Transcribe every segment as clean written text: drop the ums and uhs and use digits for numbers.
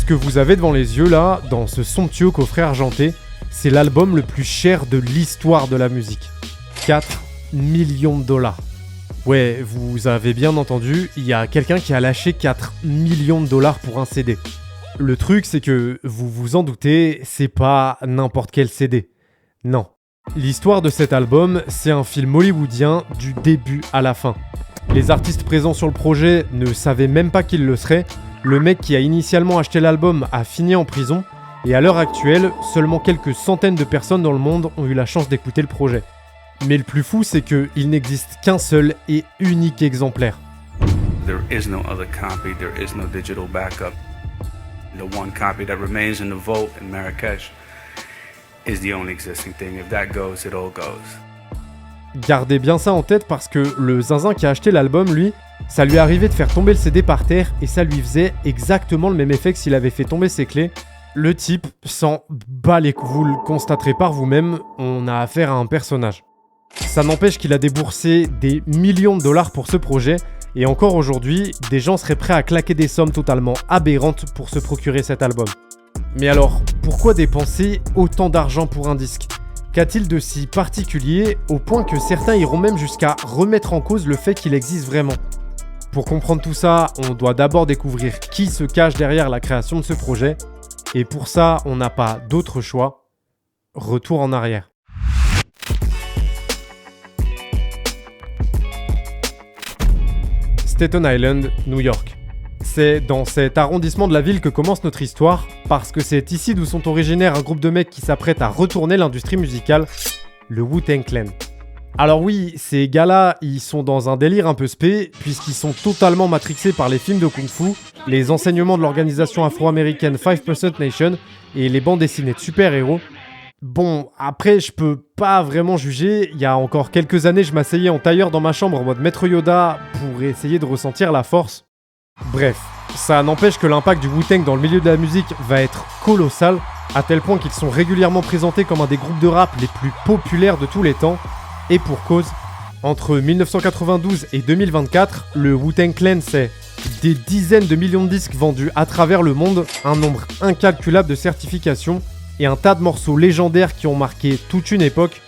Ce que vous avez devant les yeux là, dans ce somptueux coffret argenté, c'est l'album le plus cher de l'histoire de la musique. 4 millions de dollars. Ouais, vous avez bien entendu, il y a quelqu'un qui a lâché 4 millions de dollars pour un CD. Le truc, c'est que, vous vous en doutez, c'est pas n'importe quel CD. Non. L'histoire de cet album, c'est un film hollywoodien du début à la fin. Les artistes présents sur le projet ne savaient même pas qu'il le serait. Le mec qui a initialement acheté l'album a fini en prison. Et à l'heure actuelle, seulement quelques centaines de personnes dans le monde ont eu la chance d'écouter le projet. Mais le plus fou, c'est qu'il n'existe qu'un seul et unique exemplaire. There is no other copy, there is no digital backup. The one copy that remains in the vault in Marrakech is the only existing thing. If that goes, it all goes. Gardez bien ça en tête parce que le zinzin qui a acheté l'album, lui, ça lui est arrivé de faire tomber le CD par terre et ça lui faisait exactement le même effet que s'il avait fait tomber ses clés. Le type s'en bat les couilles, vous le constaterez par vous-même, on a affaire à un personnage. Ça n'empêche qu'il a déboursé des millions de dollars pour ce projet et encore aujourd'hui, des gens seraient prêts à claquer des sommes totalement aberrantes pour se procurer cet album. Mais alors, pourquoi dépenser autant d'argent pour un disque ? Qu'a-t-il de si particulier au point que certains iront même jusqu'à remettre en cause le fait qu'il existe vraiment ? Pour comprendre tout ça, on doit d'abord découvrir qui se cache derrière la création de ce projet. Et pour ça, on n'a pas d'autre choix. Retour en arrière. Staten Island, New York. C'est dans cet arrondissement de la ville que commence notre histoire, parce que c'est ici d'où sont originaires un groupe de mecs qui s'apprêtent à retourner l'industrie musicale, le Wu-Tang Clan. Alors oui, ces gars-là, ils sont dans un délire un peu spé, puisqu'ils sont totalement matrixés par les films de kung-fu, les enseignements de l'organisation afro-américaine 5% Nation et les bandes dessinées de super-héros. Bon, après, je peux pas vraiment juger. Il y a encore quelques années, je m'asseyais en tailleur dans ma chambre en mode Maître Yoda pour essayer de ressentir la force. Bref, ça n'empêche que l'impact du Wu-Tang dans le milieu de la musique va être colossal, à tel point qu'ils sont régulièrement présentés comme un des groupes de rap les plus populaires de tous les temps. Et pour cause, entre 1992 et 2024, le Wu-Tang Clan, c'est des dizaines de millions de disques vendus à travers le monde, un nombre incalculable de certifications et un tas de morceaux légendaires qui ont marqué toute une époque.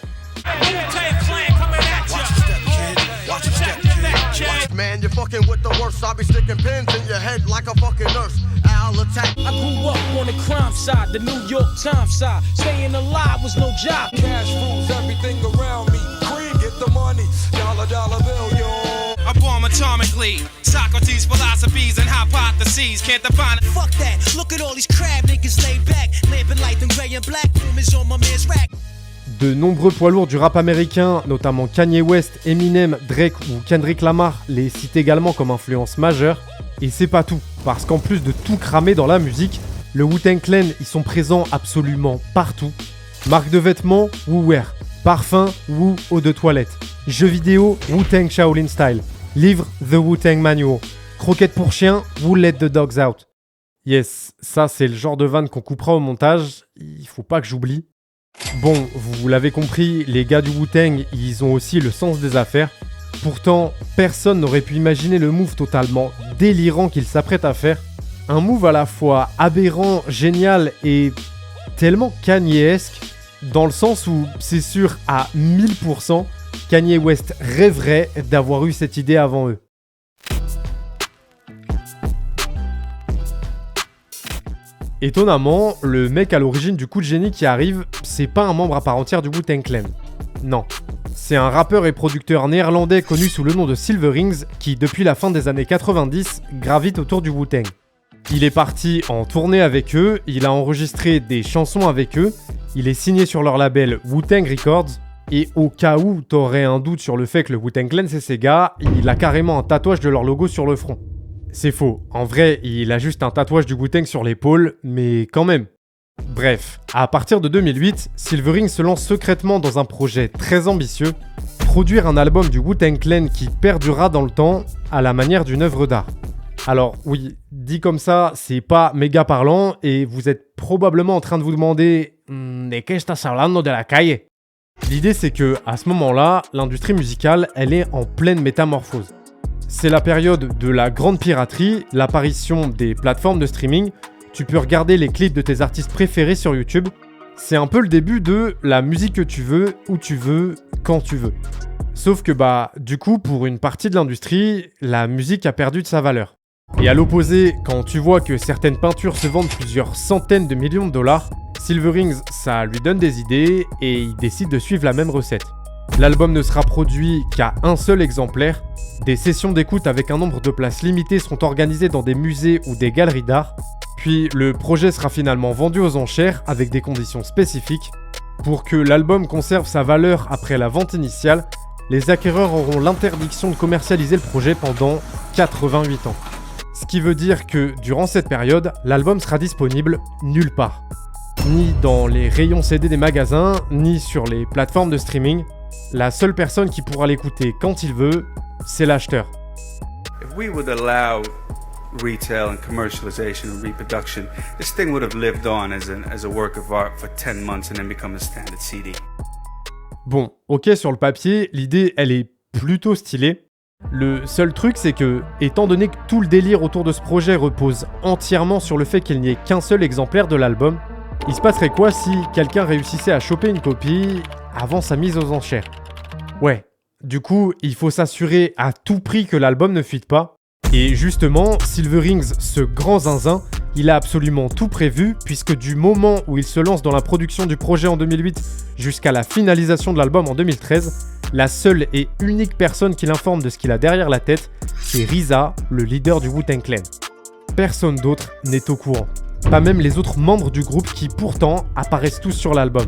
Man, you're fucking with the worst. I'll be sticking pins in your head like a fucking nurse. I'll attack. I grew up on the crime side, the New York Times side. Staying alive was no job. Cash rules everything around me. Cream, get the money. Dollar bill, yo. I bomb atomically. Socrates' philosophies and hypotheses can't define it. Fuck that. Look at all these crab niggas laid back. Lamping light and gray and black. Boom is on my man's rack. De nombreux poids lourds du rap américain, notamment Kanye West, Eminem, Drake ou Kendrick Lamar, les citent également comme influence majeure. Et c'est pas tout, parce qu'en plus de tout cramer dans la musique, le Wu-Tang Clan, ils sont présents absolument partout. Marque de vêtements, Wu-Wear. Parfum, Wu eau de toilette. Jeux vidéo, Wu-Tang Shaolin Style. Livre, The Wu-Tang Manual. Croquettes pour chiens, Wu Let the Dogs Out. Yes, ça c'est le genre de vanne qu'on coupera au montage, il faut pas que j'oublie. Bon, vous l'avez compris, les gars du Wu-Tang, ils ont aussi le sens des affaires. Pourtant, personne n'aurait pu imaginer le move totalement délirant qu'ils s'apprêtent à faire. Un move à la fois aberrant, génial et tellement Kanye-esque, dans le sens où c'est sûr à 1000%, Kanye West rêverait d'avoir eu cette idée avant eux. Étonnamment, le mec à l'origine du coup de génie qui arrive, c'est pas un membre à part entière du Wu-Tang Clan. Non. C'est un rappeur et producteur néerlandais connu sous le nom de Silverings qui, depuis la fin des années 90, gravite autour du Wu-Tang. Il est parti en tournée avec eux, il a enregistré des chansons avec eux, il est signé sur leur label Wu-Tang Records, et au cas où t'aurais un doute sur le fait que le Wu-Tang Clan c'est ses gars, il a carrément un tatouage de leur logo sur le front. C'est faux, en vrai, il a juste un tatouage du Wu-Tang sur l'épaule, mais quand même. Bref, à partir de 2008, Silverings se lance secrètement dans un projet très ambitieux, produire un album du Wu-Tang Clan qui perdurera dans le temps à la manière d'une œuvre d'art. Alors oui, dit comme ça, c'est pas méga parlant et vous êtes probablement en train de vous demander ¿De qué estás hablando de la calle? L'idée c'est que à ce moment-là, l'industrie musicale, elle est en pleine métamorphose. C'est la période de la grande piraterie, l'apparition des plateformes de streaming, tu peux regarder les clips de tes artistes préférés sur YouTube. C'est un peu le début de la musique que tu veux, où tu veux, quand tu veux. Sauf que du coup, pour une partie de l'industrie, la musique a perdu de sa valeur. Et à l'opposé, quand tu vois que certaines peintures se vendent plusieurs centaines de millions de dollars, Silverings, ça lui donne des idées et il décide de suivre la même recette. L'album ne sera produit qu'à un seul exemplaire. Des sessions d'écoute avec un nombre de places limitées seront organisées dans des musées ou des galeries d'art. Puis le projet sera finalement vendu aux enchères avec des conditions spécifiques. Pour que l'album conserve sa valeur après la vente initiale, les acquéreurs auront l'interdiction de commercialiser le projet pendant 88 ans. Ce qui veut dire que durant cette période, l'album sera disponible nulle part. Ni dans les rayons CD des magasins, ni sur les plateformes de streaming. La seule personne qui pourra l'écouter quand il veut, c'est l'acheteur. If we would allow retail and commercialization and reproduction, this thing would have lived on as a work of art for 10 months and then become a standard CD. Bon, ok, sur le papier, l'idée, elle est plutôt stylée. Le seul truc, c'est que, étant donné que tout le délire autour de ce projet repose entièrement sur le fait qu'il n'y ait qu'un seul exemplaire de l'album, il se passerait quoi si quelqu'un réussissait à choper une copie avant sa mise aux enchères? Ouais, du coup, il faut s'assurer à tout prix que l'album ne fuite pas. Et justement, Silverings, ce grand zinzin, il a absolument tout prévu, puisque du moment où il se lance dans la production du projet en 2008 jusqu'à la finalisation de l'album en 2013, la seule et unique personne qui l'informe de ce qu'il a derrière la tête, c'est RZA, le leader du Wu-Tang Clan. Personne d'autre n'est au courant. Pas même les autres membres du groupe qui pourtant apparaissent tous sur l'album.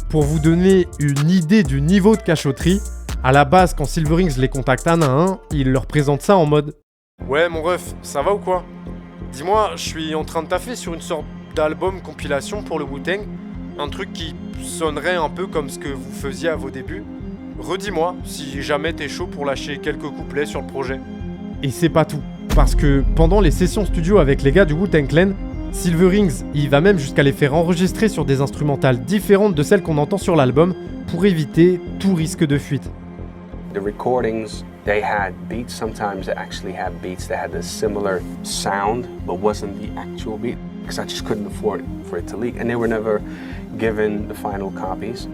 Pour vous donner une idée du niveau de cachotterie, à la base quand Silverings les contacte un à un, il leur présente ça en mode « Ouais mon ref, ça va ou quoi? Dis-moi, je suis en train de taffer sur une sorte d'album compilation pour le Wu-Tang, un truc qui sonnerait un peu comme ce que vous faisiez à vos débuts. Redis-moi si jamais t'es chaud pour lâcher quelques couplets sur le projet. » Et c'est pas tout, parce que pendant les sessions studio avec les gars du Wu-Tang Clan, Silverings, il va même jusqu'à les faire enregistrer sur des instrumentales différentes de celles qu'on entend sur l'album pour éviter tout risque de fuite. The recordings, they had beats. Sometimes they actually had beats that had a similar sound, but wasn't the actual beat, because I just couldn't afford for it to leak, and they were never given the final copies.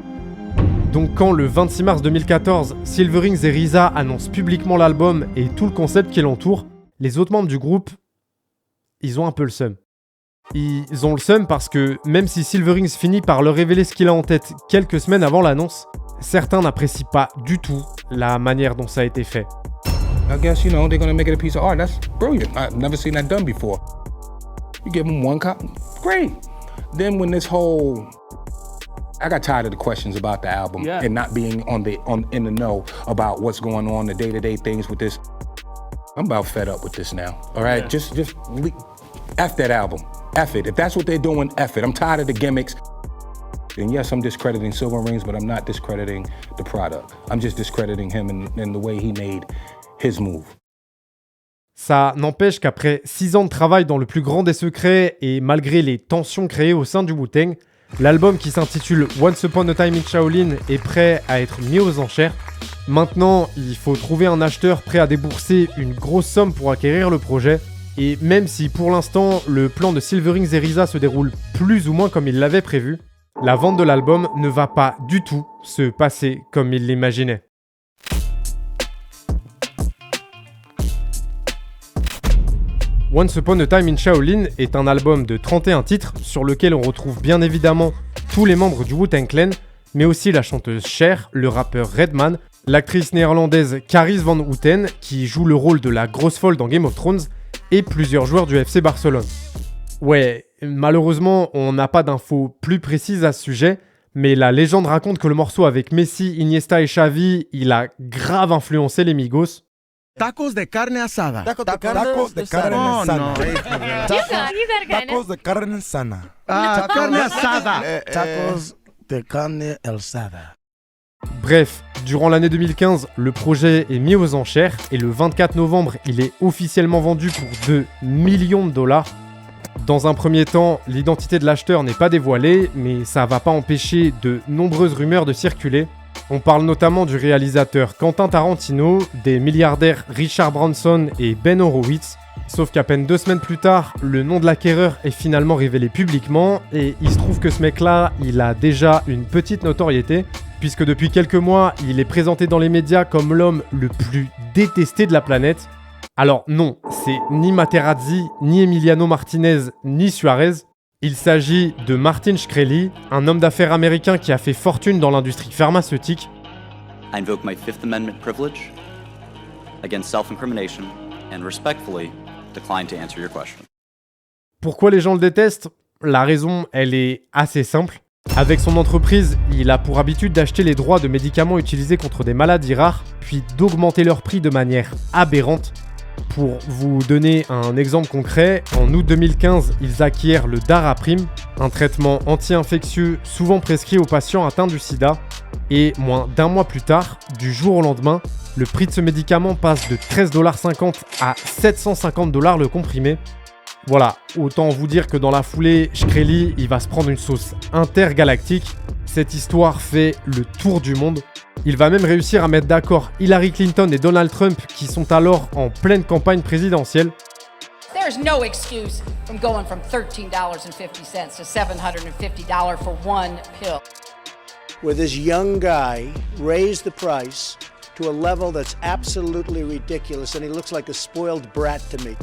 Donc quand le 26 mars 2014, Silverings et RZA annoncent publiquement l'album et tout le concept qui l'entoure, les autres membres du groupe, ils ont un peu le seum. Ils ont le seum parce que même si Silverings finit par leur révéler ce qu'il a en tête quelques semaines avant l'annonce, certains n'apprécient pas du tout la manière dont ça a été fait. I guess, they're gonna make it a piece of art. That's brilliant. I've never seen that done before. You give them one copy, great. Then when this whole... I got tired of the questions about the album and not being in the know about what's going on, the day-to-day things with this. I'm about fed up with this now, all right? Yeah. Just F that album. F it. If that's what they're doing, F it. I'm tired of the gimmicks. And yes, I'm discrediting Silverings, but I'm not discrediting the product. I'm just discrediting him and the way he made his move. Ça n'empêche qu'après 6 ans de travail dans le plus grand des secrets et malgré les tensions créées au sein du Wu-Tang, l'album qui s'intitule Once Upon a Time in Shaolin est prêt à être mis aux enchères. Maintenant, il faut trouver un acheteur prêt à débourser une grosse somme pour acquérir le projet. Et même si pour l'instant, le plan de Silverings et RZA se déroule plus ou moins comme il l'avait prévu, la vente de l'album ne va pas du tout se passer comme il l'imaginait. Once Upon a Time in Shaolin est un album de 31 titres sur lequel on retrouve bien évidemment tous les membres du Wu-Tang Clan, mais aussi la chanteuse Cher, le rappeur Redman, l'actrice néerlandaise Carice Van Houten qui joue le rôle de la grosse folle dans Game of Thrones, et plusieurs joueurs du FC Barcelone. Ouais, malheureusement, on n'a pas d'infos plus précises à ce sujet, mais la légende raconte que le morceau avec Messi, Iniesta et Xavi, il a grave influencé les Migos. Tacos de carne asada. Tacos de carne sana. Tacos de carne sana. Carne asada. Tacos de carne alzada. Bref, durant l'année 2015, le projet est mis aux enchères et le 24 novembre, il est officiellement vendu pour 2 millions de dollars. Dans un premier temps, l'identité de l'acheteur n'est pas dévoilée, mais ça va pas empêcher de nombreuses rumeurs de circuler. On parle notamment du réalisateur Quentin Tarantino, des milliardaires Richard Branson et Ben Horowitz, Sauf qu'à peine 2 semaines plus tard, le nom de l'acquéreur est finalement révélé publiquement et il se trouve que ce mec-là, il a déjà une petite notoriété puisque depuis quelques mois, il est présenté dans les médias comme l'homme le plus détesté de la planète. Alors non, c'est ni Materazzi, ni Emiliano Martinez, ni Suarez. Il s'agit de Martin Shkreli, un homme d'affaires américain qui a fait fortune dans l'industrie pharmaceutique. I invoke my Fifth Amendment privilege against self-incrimination and respectfully decline to answer your question. Pourquoi les gens le détestent ? La raison, elle est assez simple. Avec son entreprise, il a pour habitude d'acheter les droits de médicaments utilisés contre des maladies rares, puis d'augmenter leur prix de manière aberrante. Pour vous donner un exemple concret, en août 2015, ils acquièrent le Daraprim, un traitement anti-infectieux souvent prescrit aux patients atteints du sida. Et moins d'un mois plus tard, du jour au lendemain, le prix de ce médicament passe de $13,50 à $750 le comprimé. Voilà, autant vous dire que dans la foulée, Shkreli, il va se prendre une sauce intergalactique. Cette histoire fait le tour du monde. Il va même réussir à mettre d'accord Hillary Clinton et Donald Trump qui sont alors en pleine campagne présidentielle. There's no excuse from going from $13.50 to $750 for one pill. Where this young guy raised the price to a level that's absolutely ridiculous and he looks like a spoiled brat to me.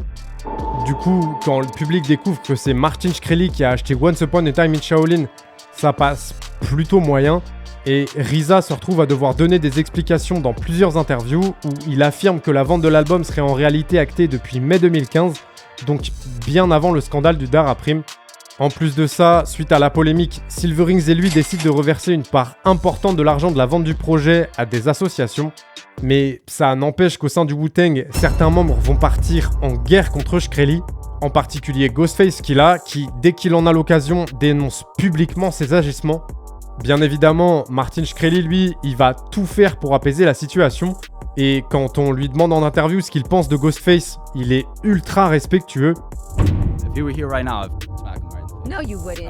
Du coup, quand le public découvre que c'est Martin Shkreli qui a acheté Once Upon a Time in Shaolin, ça passe plutôt moyen. Et RZA se retrouve à devoir donner des explications dans plusieurs interviews où il affirme que la vente de l'album serait en réalité actée depuis mai 2015, donc bien avant le scandale du Daraprim. En plus de ça, suite à la polémique, Silver Rings et lui décident de reverser une part importante de l'argent de la vente du projet à des associations. Mais ça n'empêche qu'au sein du Wu-Tang, certains membres vont partir en guerre contre Shkreli, en particulier Ghostface Killah, qui, dès qu'il en a l'occasion, dénonce publiquement ses agissements. Bien évidemment, Martin Shkreli, lui, il va tout faire pour apaiser la situation. Et quand on lui demande en interview ce qu'il pense de Ghostface, il est ultra respectueux. If he were here right now, I'd smack him right. No, you wouldn't.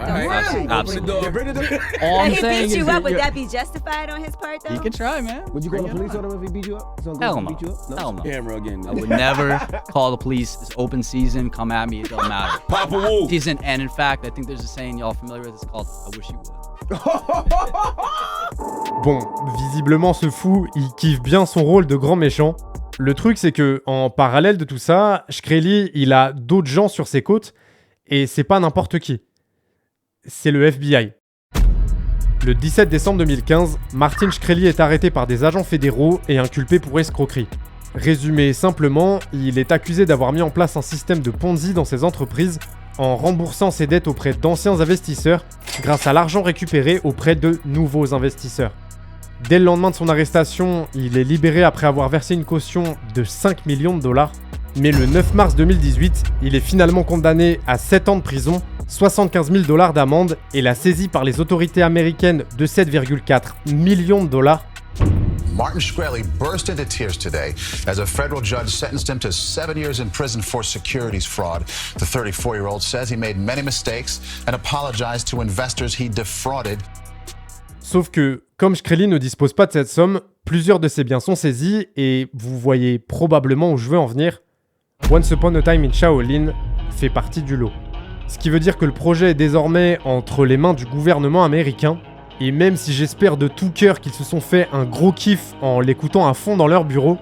Absolutely. All I'm he saying beat is you up. Would you're- that be justified on his part, though? He can try, man. Would you call the police on him if he beat you up? Hell no. Hell no. Camera again. I would never call the police. It's open season. Come at me. It doesn't matter. Papa Wu. Season, and in fact, I think there's a saying y'all familiar with. It's called "I wish you would." Bon, visiblement ce fou, il kiffe bien son rôle de grand méchant. Le truc c'est que, en parallèle de tout ça, Shkreli, il a d'autres gens sur ses côtes, et c'est pas n'importe qui. C'est le FBI. Le 17 décembre 2015, Martin Shkreli est arrêté par des agents fédéraux et inculpé pour escroquerie. Résumé simplement, il est accusé d'avoir mis en place un système de Ponzi dans ses entreprises en remboursant ses dettes auprès d'anciens investisseurs grâce à l'argent récupéré auprès de nouveaux investisseurs. Dès le lendemain de son arrestation, il est libéré après avoir versé une caution de $5 millions. Mais le 9 mars 2018, il est finalement condamné à 7 ans de prison, $75 000 d'amende et la saisie par les autorités américaines de $7,4 millions. Martin Shkreli burst into tears today as a federal judge sentenced him to 7 years in prison for securities fraud. The 34-year-old says he made many mistakes and apologized to investors he defrauded. Sauf que, comme Shkreli ne dispose pas de cette somme, plusieurs de ses biens sont saisis et vous voyez probablement où je veux en venir. Once Upon a Time in Shaolin fait partie du lot. Ce qui veut dire que le projet est désormais entre les mains du gouvernement américain. Et même si j'espère de tout cœur qu'ils se sont fait un gros kiff en l'écoutant à fond dans leur bureau,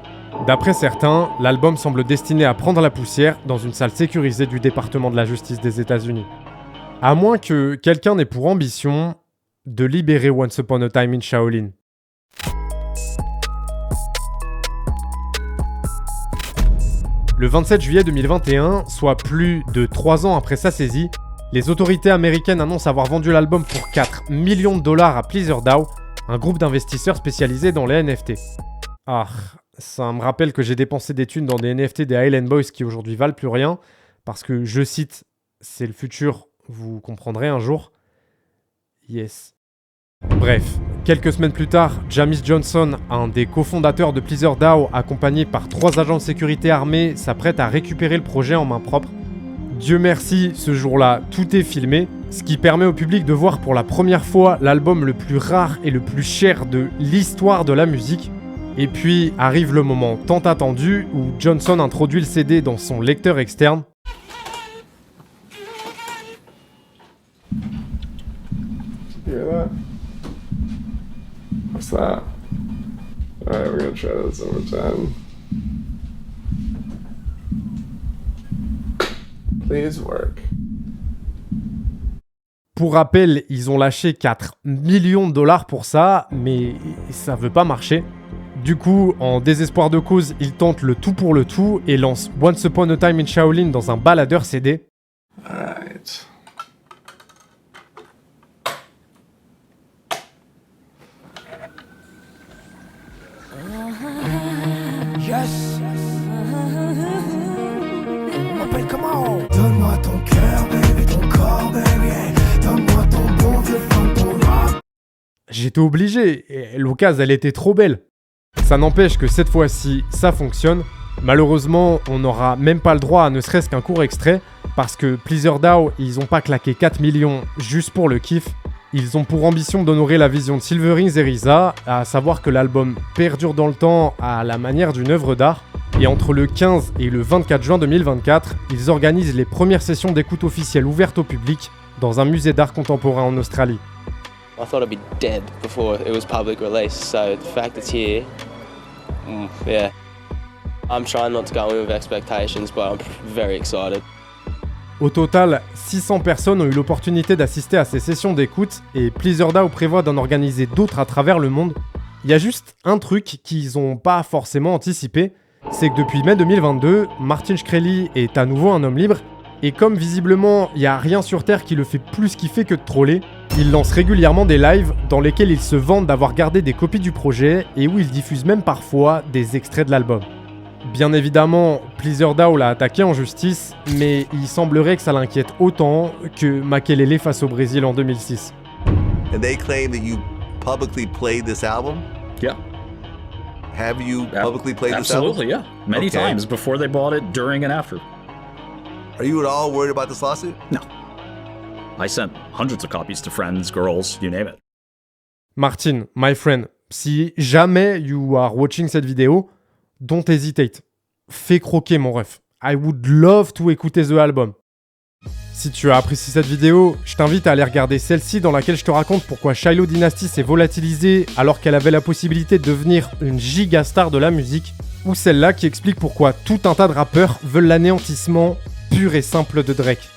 d'après certains, l'album semble destiné à prendre la poussière dans une salle sécurisée du département de la justice des États-Unis. À moins que quelqu'un n'ait pour ambition de libérer Once Upon a Time in Shaolin. Le 27 juillet 2021, soit plus de 3 ans après sa saisie, les autorités américaines annoncent avoir vendu l'album pour $4 millions à PleaserDAO, un groupe d'investisseurs spécialisés dans les NFT. Ah, ça me rappelle que j'ai dépensé des thunes dans des NFT des Island Boys qui aujourd'hui valent plus rien, parce que, je cite, c'est le futur, vous comprendrez un jour. Yes. Bref, quelques semaines plus tard, Jamis Johnson, un des cofondateurs de PleaserDAO, accompagné par 3 agents de sécurité armés, s'apprête à récupérer le projet en main propre. Dieu merci, ce jour-là, tout est filmé, ce qui permet au public de voir pour la première fois l'album le plus rare et le plus cher de l'histoire de la musique. Et puis arrive le moment tant attendu où Johnson introduit le CD dans son lecteur externe. Hear that? What's that? Alright, we're gonna try this one more time. Please work. Pour rappel, ils ont lâché 4 millions de dollars pour ça, mais ça veut pas marcher. Du coup, en désespoir de cause, ils tentent le tout pour le tout et lancent Once Upon a Time in Shaolin dans un baladeur CD. Alright. Yes. M'appelle comment? Donne-moi ton cœur, baby, ton corps, baby. Donne-moi ton bon vieux funk, ton rock. J'étais obligé, et l'occasion elle était trop belle. Ça n'empêche que cette fois-ci, ça fonctionne. Malheureusement, on n'aura même pas le droit à ne serait-ce qu'un court extrait, parce que Pleaser DAO, ils ont pas claqué 4 millions juste pour le kiff. Ils ont pour ambition d'honorer la vision de Silverings et RZA, à savoir que l'album perdure dans le temps à la manière d'une œuvre d'art. Et entre le 15 et le 24 juin 2024, ils organisent les premières sessions d'écoute officielles ouvertes au public dans un musée d'art contemporain en Australie. I thought I'd be dead before it was public release, so the fact it's here, yeah. I'm trying not to go in with expectations, but I'm very excited. Au total, 600 personnes ont eu l'opportunité d'assister à ces sessions d'écoute et Pleaser DAO prévoit d'en organiser d'autres à travers le monde. Il y a juste un truc qu'ils n'ont pas forcément anticipé, c'est que depuis mai 2022, Martin Shkreli est à nouveau un homme libre et comme visiblement il n'y a rien sur Terre qui le fait plus kiffer que de troller, il lance régulièrement des lives dans lesquels il se vante d'avoir gardé des copies du projet et où il diffuse même parfois des extraits de l'album. Bien évidemment, Pleaser DAO l'a attaqué en justice, mais il semblerait que ça l'inquiète autant que Makelele face au Brésil en 2006. And they claim that you publicly played this album? Yeah. Have you publicly played this album? Absolutely, yeah. Many times, before they bought it, during and after. Are you at all worried about this lawsuit? No. I sent hundreds of copies to friends, girls, you name it. Martin, my friend, si jamais you are watching cette vidéo, don't hesitate. Fais croquer mon ref. I would love to écouter the album. Si tu as apprécié cette vidéo, je t'invite à aller regarder celle-ci dans laquelle je te raconte pourquoi Shiloh Dynasty s'est volatilisée alors qu'elle avait la possibilité de devenir une giga star de la musique, ou celle-là qui explique pourquoi tout un tas de rappeurs veulent l'anéantissement pur et simple de Drake.